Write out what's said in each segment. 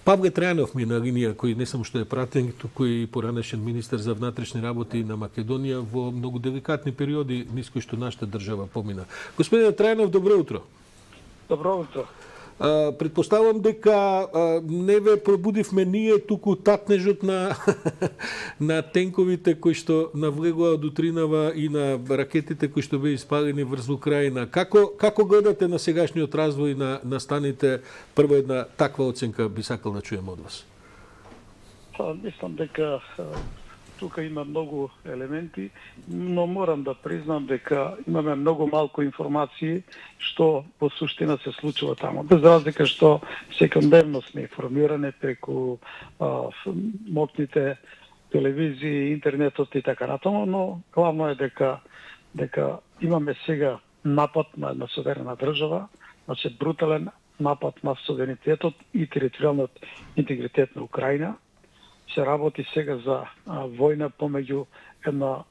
Павле Трајанов ми на линија, кој не само што е пратен, туку и поранешен министер за внатрешни работи на Македонија во многу деликатни периоди низ кои што нашата држава помина. Господин Трајанов, добро утро. Добро утро. Предпоставам дека не ве пробудивме ние, туку татнежот на на тенковите кои што навлегоа од утринава и на ракетите кои што беа испалени врз Украина. Како гледате на сегашниот развој на станите? Прво една таква оценка би сакал да чуем од вас. Мислам дека тука има многу елементи, но морам да признам дека имаме многу малку информации што по суштина се случува таму. Без разлика што секојдневно сме информирани преку моцните телевизии, интернетот и така натаму, но главно е дека имаме сега напад на една суверена држава, значи брутален напад на суверенитетот и територијалниот интегритет на Украина. Се работи сега за војна помеѓу една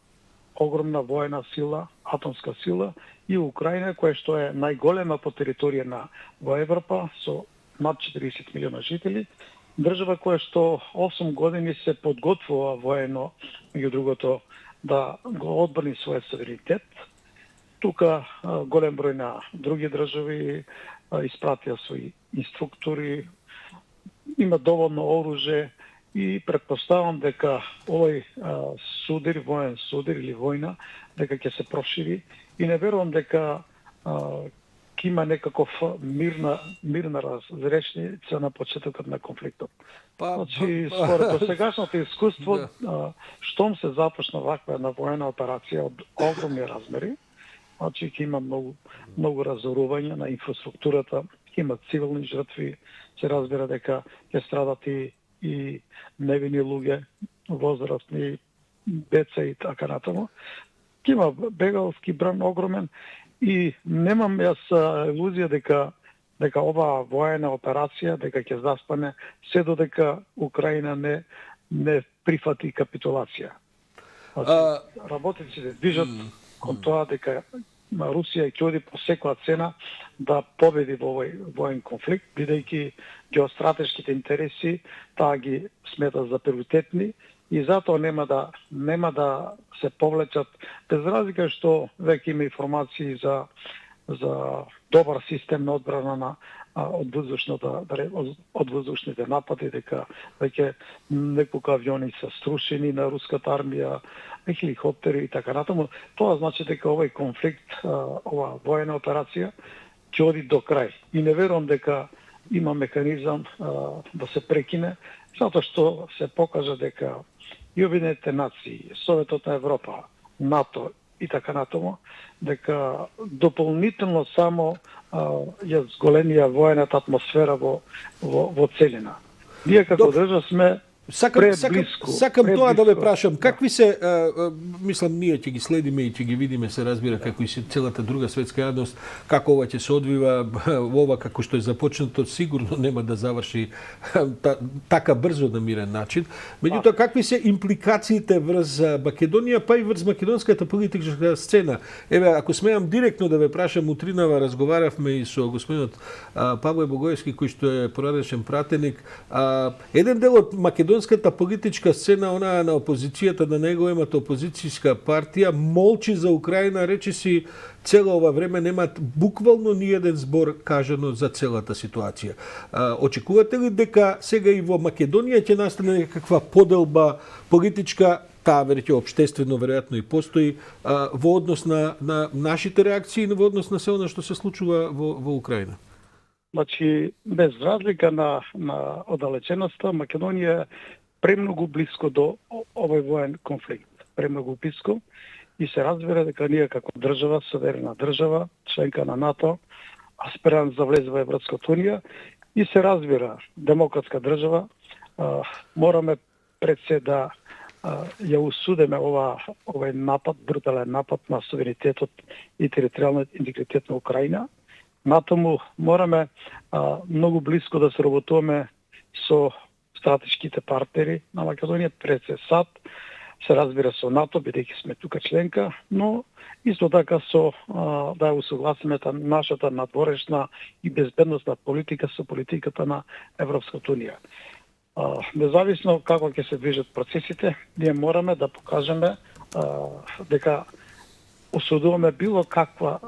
огромна војна сила, атомска сила и Украина, која што е најголема по територија во Европа со над 40 милиона жители, држава која што 8 години се подготвува воено, меѓу другото, да го одбрани својот суверенитет. Тука голем број на други држави испратија своји инструктори, има доволно оружје, и предпоставам дека овој судир, воен судир или војна, дека ќе се прошири и не верувам дека ќе има некаков мирна разрешница на почетокот на конфликтот. Значи, според сегашното искуство, штом се започна ваква една воена операција од огромни размери, значи ќе има многу разорување на инфраструктурата, ќе има цивилни жртви, се разбира дека ќе страдат и невини луѓе, возрастни, деца и така натаму. Ќе има бегалски бран огромен и немам јас илузија дека оваа воена операција дека ќе заспане се додека Украина не прифати капитулација. Работниците движат кон тоа дека Русија ќе оди по секоја цена да победи во овој воен конфликт, бидејќи геостратешките интереси таа ги смета за приоритетни и затоа нема да се повлечат, без разлика што веќе има информации за добар систем на одбрана од воздушните напади, дека веќе неколку авиони се струшени на руската армија, хеликоптери и така натаму. Тоа значи дека овој конфликт, оваа воена операција ќе оди до крај. И не верувам дека има механизам да се прекине, затоа што се покажа дека и Обединетите нации, Советот на Европа, НАТО и така натаму, дека дополнително само ја зголемија воената атмосфера во целина. Ние како држава сме Сакам тоа да ве прашам, какви се, мислам, ние ќе ги следиме и ќе ги видиме, се разбира, како и целата друга светска јавност, како ова ќе се одвива, ова како што е започнато, сигурно нема да заврши така брзо на мирен начин. Меѓутоа, какви се импликациите врз Македонија, па и врз македонската политичка сцена? Еве, ако смеам директно да ве прашам, утринава разговаравме и со господинот Павле Богоевски, кој што е поранешен пратеник. Еден дел од македонската политичка сцена, она на опозицијата, на неговата опозицијска партија, молчи за Украина, речиси цело ова време немат буквално ни еден збор кажано за целата ситуација. Очекувате ли дека сега и во Македонија ќе настане некаква поделба политичка, таа веќе општествено веројатно и постои, во однос на нашите реакции и во однос на се она што се случува во Украина? Значи, без разлика на оддалеченоста, Македонија е премногу близко до овој воен конфликт. Премногу близко и се разбира дека ние како држава, суверена држава, членка на НАТО, аспирант за влез во Европската унија и се разбира демократска држава, мораме пред се да ја осудиме овој напад, брутален напад на суверенитетот и територијалниот интегритет на Украина. Натаму мораме многу близко да се работуваме со стратешките партнери на Македонија, пред се САД, се разбира со НАТО, бидејќи сме тука членка, но исто така со да усогласиме нашата надворешна и безбедносна политика со политиката на Европската унија. Независно како ќе се движат процесите, ние мораме да покажеме дека осудуваме било какво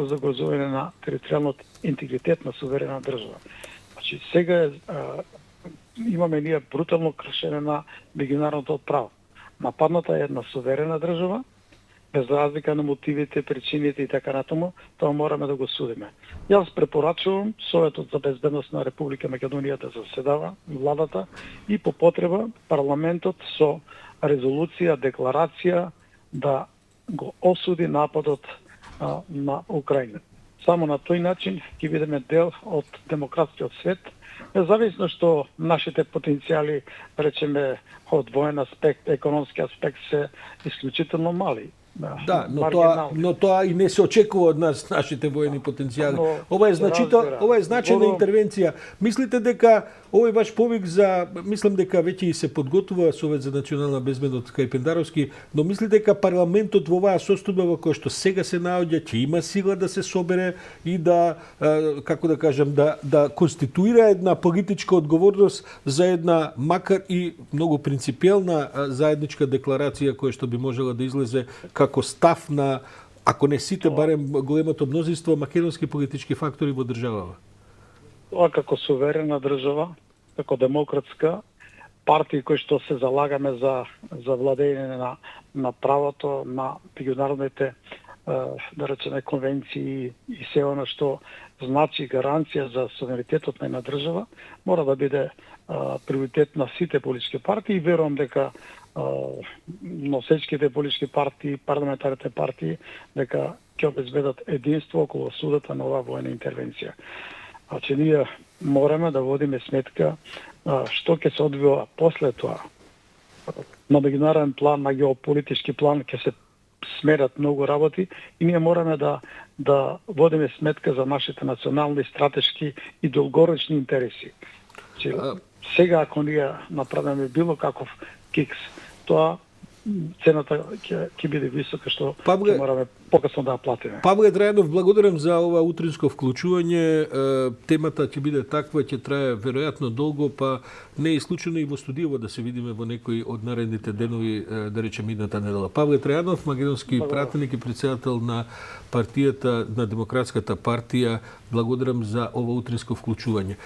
загрозување на територијалниот интегритет на суверена држава. Значи сега имаме ние брутално кршење на меѓународното право. Нападната е една суверена држава, без разлика на мотивите, причините и така натаму, тоа мораме да го судиме. Јас препорачувам Советот за безбедност на Република Македонија да заседава, владата, и по потреба парламентот со резолуција, декларација да го осуди нападот на Украина. Само на тој начин ќе бидеме дел од демократскиот свет, независно што нашите потенцијали, речеме, од воен аспект, економски аспект се исклучително мали. Да, но тоа и не се очекува од нас, нашите воени потенцијали. Ова е значајна интервенција. Мислите дека овој ваш повик мислам дека веќе и се подготвува Совет за национална безбедност кај Пендаровски, но мислите дека парламентот во оваа состојба во која што сега се наоѓа ќе има сила да се собере и да како да кажам да конституира една политичка одговорност за една макар и многу принципиелна заедничка декларација која што би можела да излезе како став на, ако не сите, барем големото мнозинство македонски политички фактори во државава? Тоа како суверена држава, како демократска партија кои што се залагаме за владење на правото, на меѓународните да речеме конвенции и се оно што значи гаранција за суверенитетот на една држава, мора да биде приоритет на сите политички партии и верувам дека носечките политички партии, парламентарните партии, дека ќе обезбедат единство околу судата на оваа воена интервенција. Значи, ние мораме да водиме сметка што ќе се одвива после тоа. На меѓународен план, на геополитички план ќе се смерат многу работи и ние мораме да водиме сметка за нашите национални, стратешки и долгорочни интереси. Сега, ако ние направиме било каков кикс, тоа цената ќе биде висока, што ќе мораме покасно да ја платиме. Павле Драјанов, благодарам за ова утринско вклучување. Темата ќе биде таква, ќе трае веројатно долго, па не е случајно и во студијово да се видиме во некои од наредните денови, да речем идната недела. Павле Драјанов, македонски пратеник и претседател на партијата, на Демократската партија, благодарам за ова утринско вклучување.